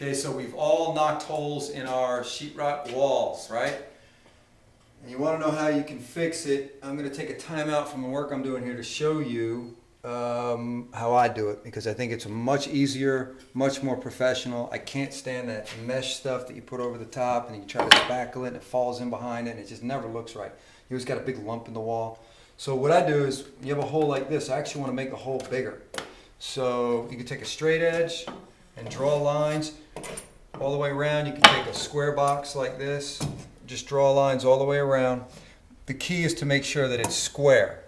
Okay, so we've all knocked holes in our sheetrock walls, right? And you want to know how you can fix it. I'm going to take a time out from the work I'm doing here to show you how I do it, because I think it's much easier, much more professional. I can't stand that mesh stuff that you put over the top and you try to spackle it and it falls in behind it and it just never looks right. You always got a big lump in the wall. So what I do is, you have a hole like this, I actually want to make the hole bigger. So you can take a straight edge and draw lines all the way around. You can take a square box like this, just draw lines all the way around. The key is to make sure that it's square.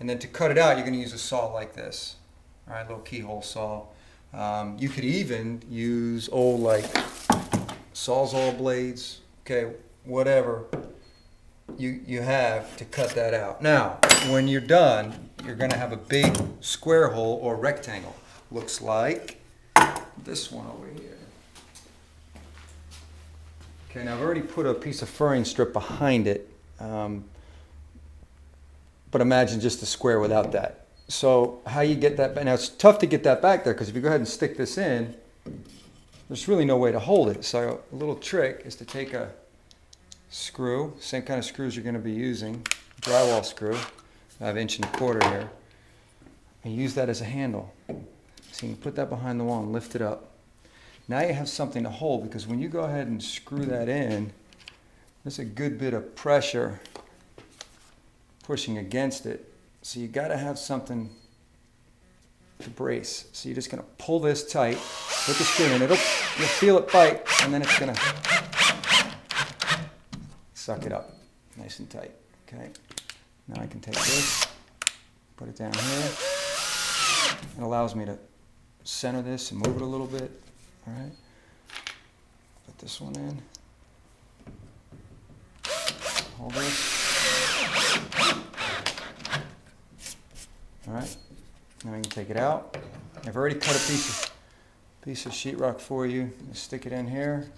And then to cut it out, you're going to use a saw like this. All right, little keyhole saw. You could even use old like Sawzall blades, okay, whatever you have to cut that out. Now, when you're done, you're going to have a big square hole or rectangle. Looks like this one over here. Okay, now I've already put a piece of furring strip behind it, but imagine just a square without that. So how you get that back? Now it's tough to get that back there, because if you go ahead and stick this in, there's really no way to hold it. So a little trick is to take a screw, same kind of screws you're going to be using, drywall screw. I have 1 1/4 here, and use that as a handle. So you can put that behind the wall and lift it up. Now you have something to hold, because when you go ahead and screw that in, there's a good bit of pressure pushing against it. So you got to have something to brace. So you're just going to pull this tight, put the screw in, you'll feel it bite, and then it's going to suck it up nice and tight. Okay. Now I can take this, put it down here. It allows me to center this and move it a little bit. All right. Put this one in. Hold this. All right. Now I can take it out. I've already cut a piece of sheetrock for you. Just stick it in here.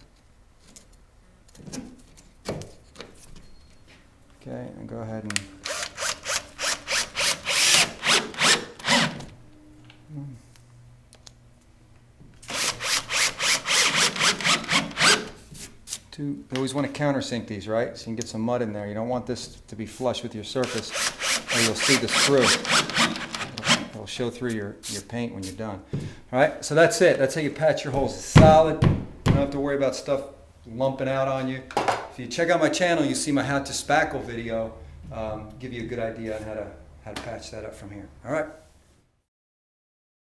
Okay, and go ahead and you always want to countersink these, right? So you can get some mud in there. You don't want this to be flush with your surface, or you'll see the screw. It'll show through your paint when you're done. All right, so that's it. That's how you patch your holes. It's solid. You don't have to worry about stuff lumping out on you. If you check out my channel, you see my how to spackle video. Give you a good idea on how to patch that up from here. All right.